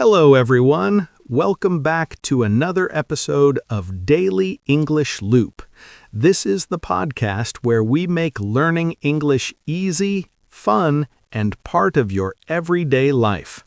Hello, everyone. Welcome back to another episode of Daily English Loop. This is the podcast where we make learning English easy, fun, and part of your everyday life.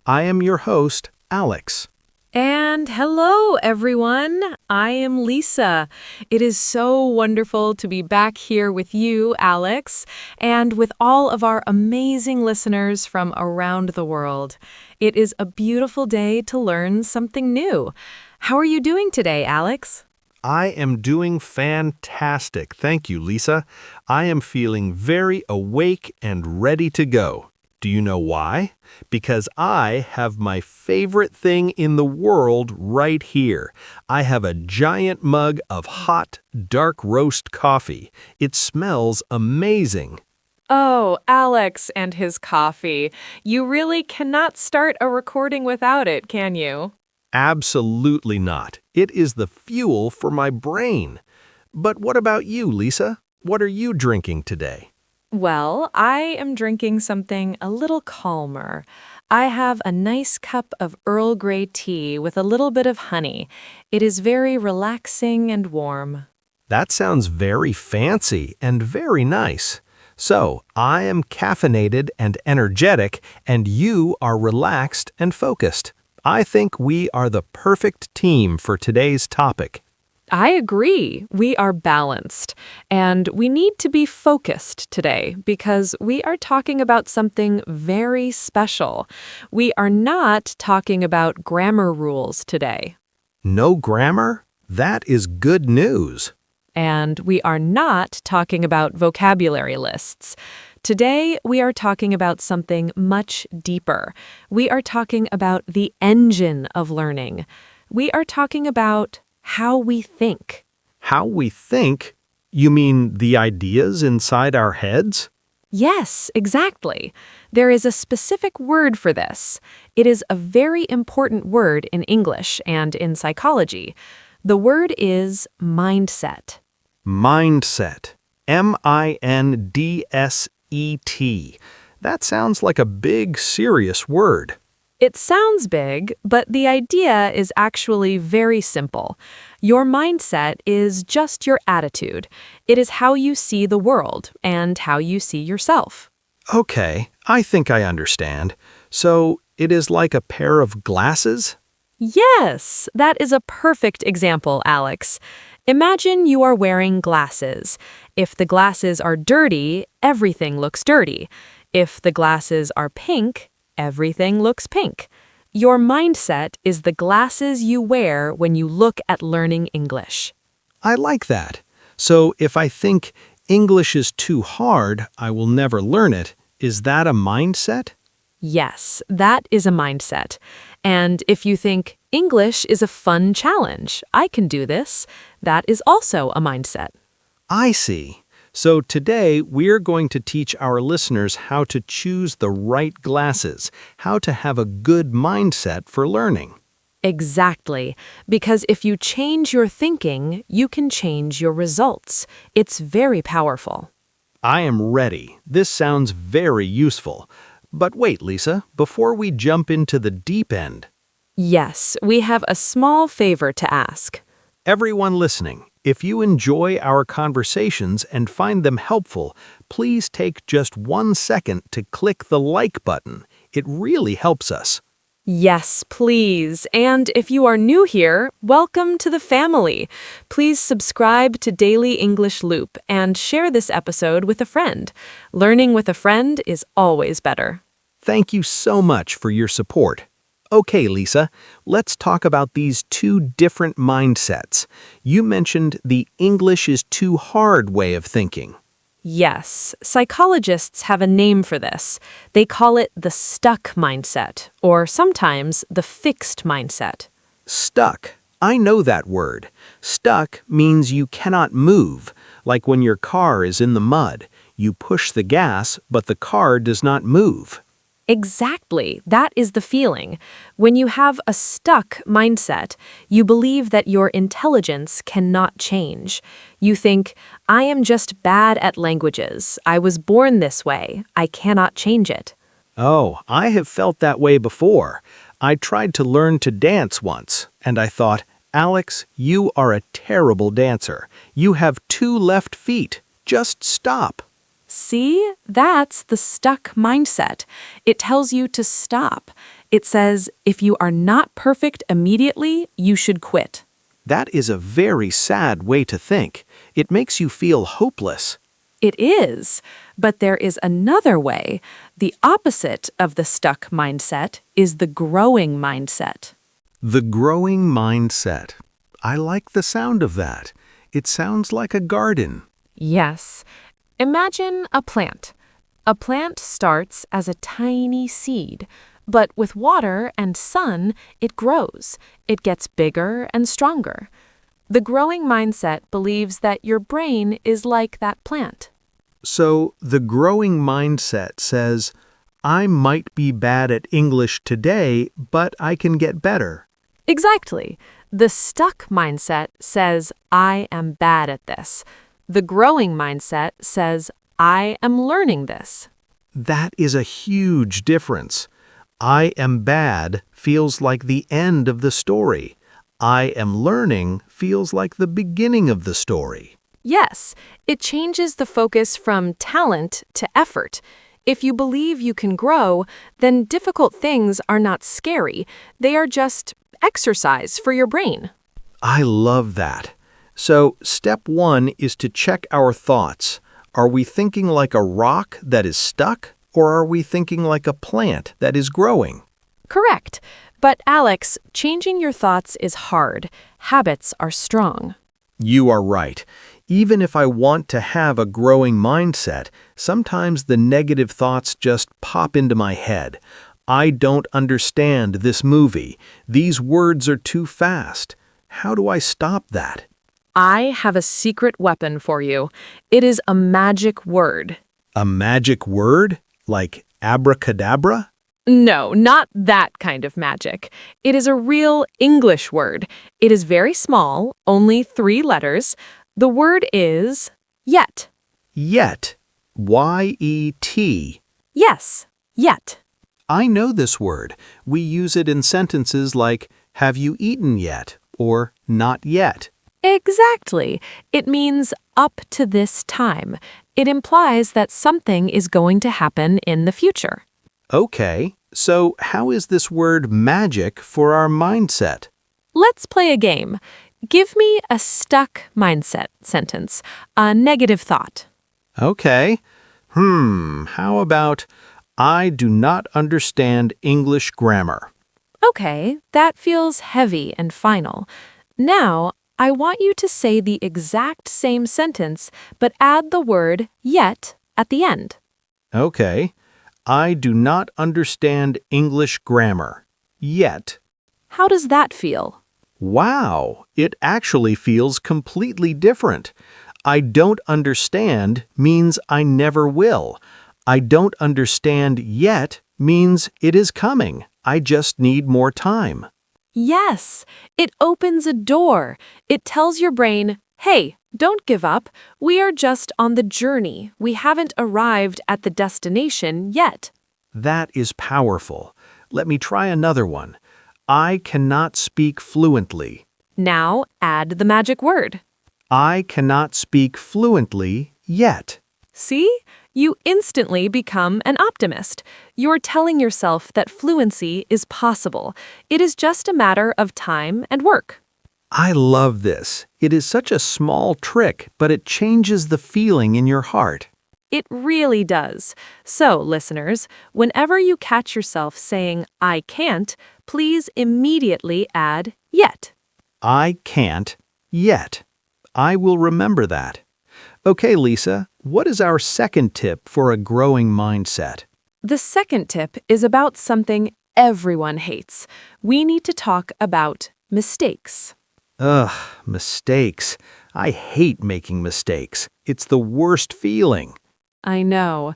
I am your host, Alex. And hello, everyone. I am Lisa. It is so wonderful to be back here with you, Alex, and with all of our amazing listeners from around the world. It is a beautiful day to learn something new. How are you doing today, Alex? I am doing fantastic. Thank you, Lisa. I am feeling very awake and ready to go. Do you know why? Because I have my favorite thing in the world right here. I have a giant mug of hot, dark roast coffee. It smells amazing. Oh, Alex and his coffee. You really cannot start a recording without it, can you? Absolutely not. It is the fuel for my brain. But what about you, Lisa? What are you drinking today? Well, I am drinking something a little calmer. I have a nice cup of Earl Grey tea with a little bit of honey. It is very relaxing and warm. That sounds very fancy and very nice. So, I am caffeinated and energetic, and you are relaxed and focused. I think we are the perfect team for today's topic. I agree. We are balanced. And we need to be focused today because we are talking about something very special. We are not talking about grammar rules today. No grammar? That is good news. And we are not talking about vocabulary lists. Today, we are talking about something much deeper. We are talking about the engine of learning. We are talking about how we think. How we think? You mean the ideas inside our heads? Yes, exactly. There is a specific word for this. It is a very important word in English and in psychology. The word is mindset. Mindset. M-I-N-D-S-E-T. That sounds like a big, serious word. It sounds big, but the idea is actually very simple. Your mindset is just your attitude. It is how you see the world and how you see yourself. Okay, I think I understand. So, it is like a pair of glasses? Yes, that is a perfect example, Alex. Imagine you are wearing glasses. If the glasses are dirty, everything looks dirty. If the glasses are pink, everything looks pink. Your mindset is the glasses you wear when you look at learning English. I like that. So if I think English is too hard, I will never learn it, is that a mindset? Yes, that is a mindset. And if you think English is a fun challenge, I can do this, that is also a mindset. I see. So today, we're going to teach our listeners how to choose the right glasses, how to have a good mindset for learning. Exactly. Because if you change your thinking, you can change your results. It's very powerful. I am ready. This sounds very useful. But wait, Lisa, before we jump into the deep end. Yes, we have a small favor to ask. Everyone listening, if you enjoy our conversations and find them helpful, please take just 1 second to click the like button. It really helps us. Yes, please. And if you are new here, welcome to the family. Please subscribe to Daily English Loop and share this episode with a friend. Learning with a friend is always better. Thank you so much for your support. Okay, Lisa, let's talk about these two different mindsets. You mentioned the English is too hard way of thinking. Yes, psychologists have a name for this. They call it the stuck mindset, or sometimes the fixed mindset. Stuck. I know that word. Stuck means you cannot move, like when your car is in the mud. You push the gas, but the car does not move. Exactly. That is the feeling. When you have a stuck mindset, you believe that your intelligence cannot change. You think, I am just bad at languages. I was born this way. I cannot change it. Oh, I have felt that way before. I tried to learn to dance once, and I thought, Alex, you are a terrible dancer. You have 2 left feet. Just stop. See, that's the stuck mindset. It tells you to stop. It says if you are not perfect immediately, you should quit. That is a very sad way to think. It makes you feel hopeless. It is, but there is another way. The opposite of the stuck mindset is the growing mindset. The growing mindset. I like the sound of that. It sounds like a garden. Yes. Imagine a plant. A plant starts as a tiny seed, but with water and sun, it grows. It gets bigger and stronger. The growing mindset believes that your brain is like that plant. So the growing mindset says, I might be bad at English today, but I can get better. Exactly. The stuck mindset says, I am bad at this. The growing mindset says, I am learning this. That is a huge difference. I am bad feels like the end of the story. I am learning feels like the beginning of the story. Yes, it changes the focus from talent to effort. If you believe you can grow, then difficult things are not scary. They are just exercise for your brain. I love that. So, step 1 is to check our thoughts. Are we thinking like a rock that is stuck, or are we thinking like a plant that is growing? Correct. But Alex, changing your thoughts is hard. Habits are strong. You are right. Even if I want to have a growing mindset, sometimes the negative thoughts just pop into my head. I don't understand this movie. These words are too fast. How do I stop that? I have a secret weapon for you. It is a magic word. A magic word? Like abracadabra? No, not that kind of magic. It is a real English word. It is very small, only 3 letters. The word is yet. Yet. Y-E-T. Yes, yet. I know this word. We use it in sentences like, have you eaten yet? Or not yet. Exactly. It means up to this time. It implies that something is going to happen in the future. Okay, so how is this word magic for our mindset? Let's play a game. Give me a stuck mindset sentence, a negative thought. Okay. How about, I do not understand English grammar. Okay, that feels heavy and final. Now, I want you to say the exact same sentence, but add the word yet at the end. Okay. I do not understand English grammar. Yet. How does that feel? Wow, it actually feels completely different. I don't understand means I never will. I don't understand yet means it is coming. I just need more time. Yes, it opens a door. It tells your brain, hey, don't give up. We are just on the journey. We haven't arrived at the destination yet. That is powerful. Let me try another one. I cannot speak fluently. Now add the magic word. I cannot speak fluently yet. See? You instantly become an optimist. You're telling yourself that fluency is possible. It is just a matter of time and work. I love this. It is such a small trick, but it changes the feeling in your heart. It really does. So, listeners, whenever you catch yourself saying, I can't, please immediately add yet. I can't yet. I will remember that. Okay, Lisa, what is our second tip for a growing mindset? The second tip is about something everyone hates. We need to talk about mistakes. Ugh, mistakes. I hate making mistakes. It's the worst feeling. I know.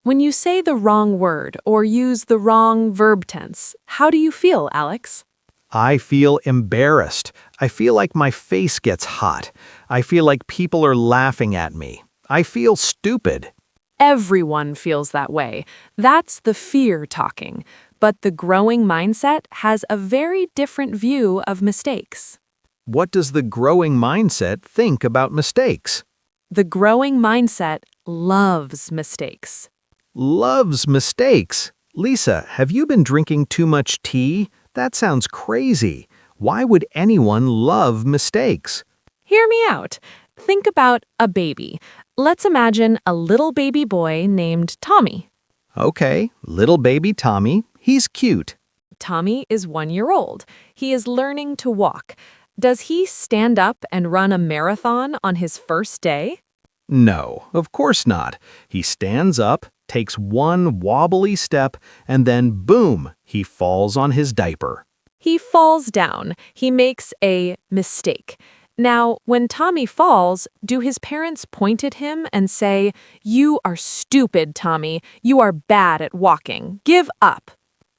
When you say the wrong word or use the wrong verb tense, how do you feel, Alex? I feel embarrassed. I feel like my face gets hot. I feel like people are laughing at me. I feel stupid. Everyone feels that way. That's the fear talking. but the growing mindset has a very different view of mistakes. What does the growing mindset think about mistakes? The growing mindset loves mistakes. Loves mistakes. Lisa, have you been drinking too much tea? That sounds crazy. Why would anyone love mistakes? Hear me out. Think about a baby. Let's imagine a little baby boy named Tommy. Okay, little baby Tommy, he's cute. Tommy is 1 year old. He is learning to walk. Does he stand up and run a marathon on his first day? No, of course not. He stands up, takes one wobbly step, and then boom, he falls on his diaper. He falls down. He makes a mistake. Now, when Tommy falls, do his parents point at him and say, "You are stupid, Tommy. You are bad at walking. Give up"?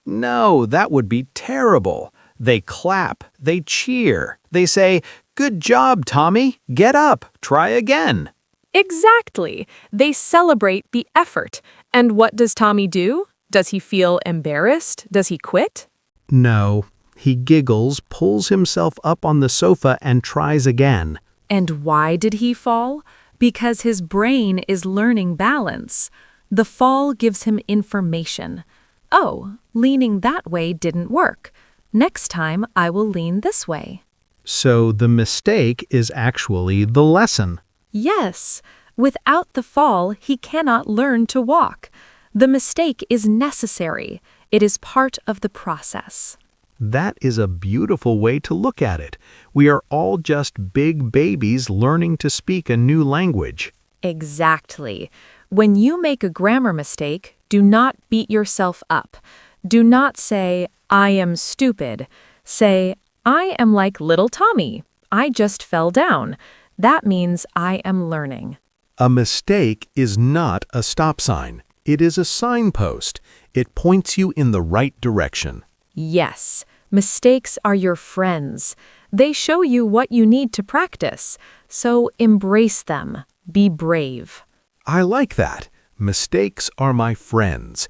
No, that would be terrible. They clap, they cheer, they say, "Good job, Tommy. Get up, try again." Exactly. They celebrate the effort. And what does Tommy do? Does he feel embarrassed? Does he quit? No, he giggles, pulls himself up on the sofa, and tries again. And why did he fall? Because his brain is learning balance. The fall gives him information. Oh, leaning that way didn't work. Next time I will lean this way. So the mistake is actually the lesson. Yes, without the fall, he cannot learn to walk. The mistake is necessary. It is part of the process. That is a beautiful way to look at it. We are all just big babies learning to speak a new language. Exactly. When you make a grammar mistake, do not beat yourself up. Do not say, "I am stupid." Say, "I am like little Tommy. I just fell down." That means I am learning. A mistake is not a stop sign. It is a signpost. It points you in the right direction. Yes, mistakes are your friends. They show you what you need to practice. So embrace them. Be brave. I like that. Mistakes are my friends.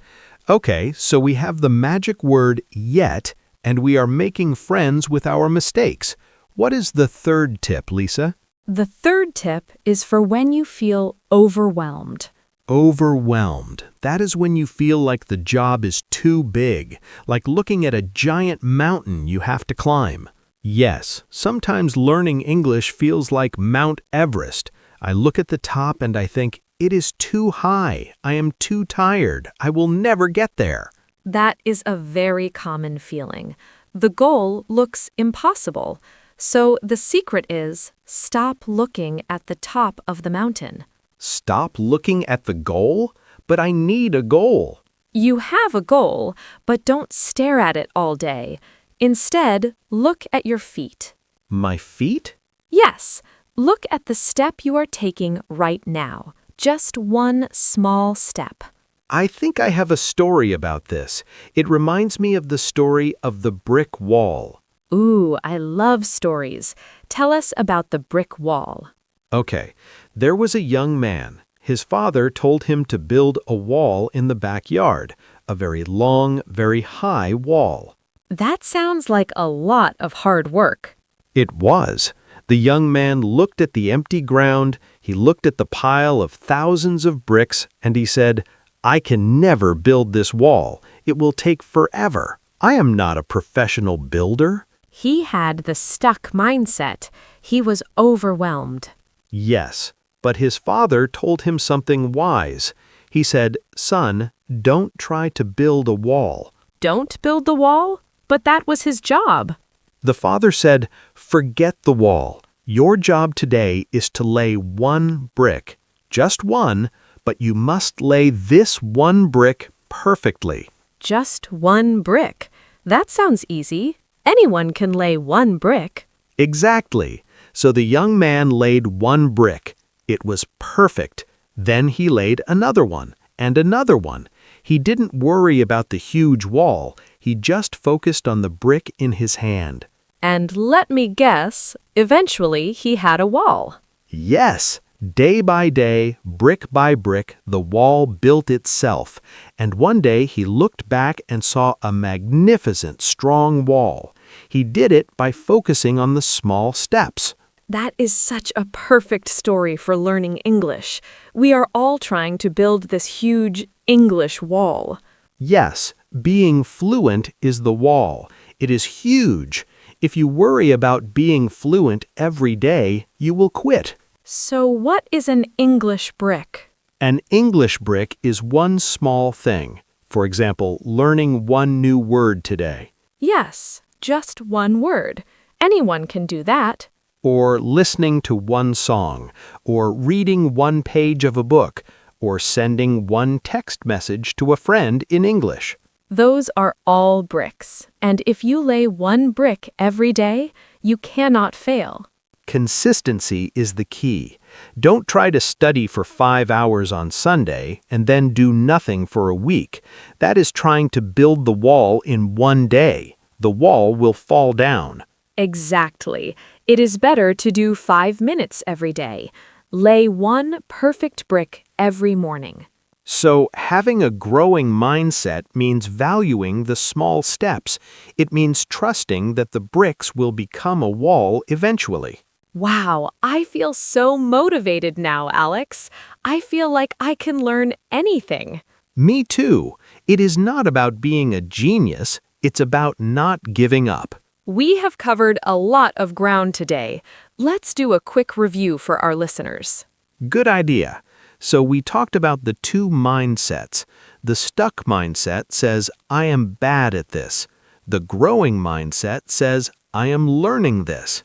Okay, so we have the magic word yet, and we are making friends with our mistakes. What is the third tip, Lisa? The third tip is for when you feel overwhelmed. Overwhelmed. That is when you feel like the job is too big, like looking at a giant mountain you have to climb. Yes, sometimes learning English feels like Mount Everest. I look at the top and I think, it is too high. I am too tired. I will never get there. That is a very common feeling. The goal looks impossible. So the secret is stop looking at the top of the mountain. Stop looking at the goal? But I need a goal. You have a goal, but don't stare at it all day. Instead, look at your feet. My feet? Yes, look at the step you are taking right now. Just one small step. I think I have a story about this. It reminds me of the story of the brick wall. Ooh, I love stories. Tell us about the brick wall. Okay, there was a young man. His father told him to build a wall in the backyard, a very long, very high wall. That sounds like a lot of hard work. It was. The young man looked at the empty ground, he looked at the pile of thousands of bricks, and he said, "I can never build this wall. It will take forever. I am not a professional builder." He had the stuck mindset. He was overwhelmed. Yes, but his father told him something wise. He said, "Son, don't try to build a wall." Don't build the wall? But that was his job. The father said, "Forget the wall. Your job today is to lay one brick. Just one, but you must lay this one brick perfectly." Just one brick. That sounds easy. Anyone can lay one brick. Exactly. So the young man laid one brick. It was perfect. Then he laid another one and another one. He didn't worry about the huge wall. He just focused on the brick in his hand. And let me guess, eventually he had a wall. Yes, Day by day, brick by brick, the wall built itself, and one day he looked back and saw a magnificent, strong wall. He did it by focusing on the small steps. That is such a perfect story for learning English. We are all trying to build this huge English wall. Yes, being fluent is the wall. It is huge. If you worry about being fluent every day, you will quit. So what is an English brick? An English brick is one small thing. For example, learning one new word today. Yes, just one word. Anyone can do that. Or listening to one song, or reading one page of a book, or sending one text message to a friend in English. Those are all bricks. And if you lay one brick every day, you cannot fail. Consistency is the key. Don't try to study for 5 hours on Sunday and then do nothing for a week. That is trying to build the wall in one day. The wall will fall down. Exactly. It is better to do 5 minutes every day. Lay one perfect brick every morning. So, having a growing mindset means valuing the small steps. It means trusting that the bricks will become a wall eventually. Wow, I feel so motivated now, Alex. I feel like I can learn anything. Me too. It is not about being a genius, it's about not giving up. We have covered a lot of ground today. Let's do a quick review for our listeners. Good idea. So we talked about the two mindsets. The stuck mindset says, I am bad at this. The growing mindset says, I am learning this.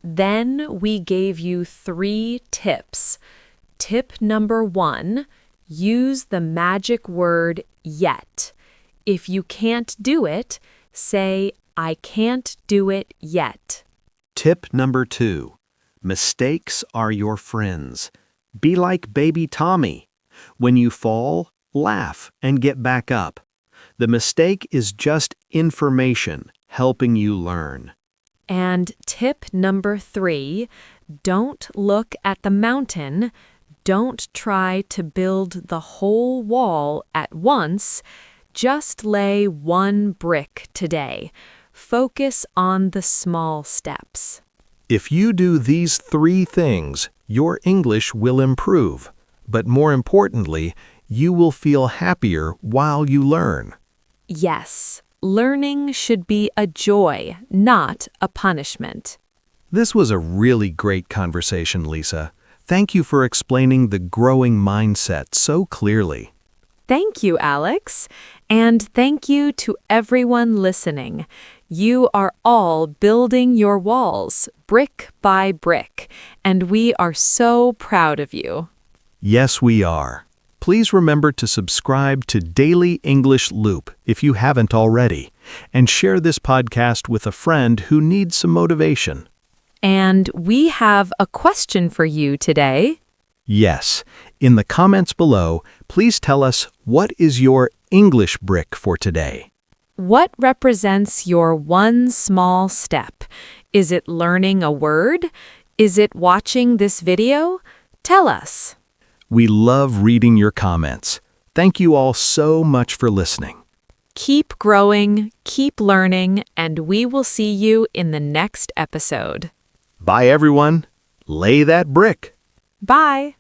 Then we gave you 3 tips. Tip number 1, use the magic word yet. If you can't do it, say, I can't do it yet. Tip number 2, mistakes are your friends. Be like baby Tommy. When you fall, laugh and get back up. The mistake is just information helping you learn. And tip number 3, don't look at the mountain. Don't try to build the whole wall at once. Just lay one brick today. Focus on the small steps. If you do these 3 things, your English will improve. But more importantly, you will feel happier while you learn. Yes, learning should be a joy, not a punishment. This was a really great conversation, Lisa. Thank you for explaining the growing mindset so clearly. Thank you, Alex. And thank you to everyone listening. You are all building your walls, brick by brick, and we are so proud of you. Yes, we are. Please remember to subscribe to Daily English Loop if you haven't already, and share this podcast with a friend who needs some motivation. And we have a question for you today. Yes, in the comments below, please tell us what is your English brick for today. What represents your one small step? Is it learning a word? Is it watching this video? Tell us. We love reading your comments. Thank you all so much for listening. Keep growing, keep learning, and we will see you in the next episode. Bye, everyone. Lay that brick. Bye.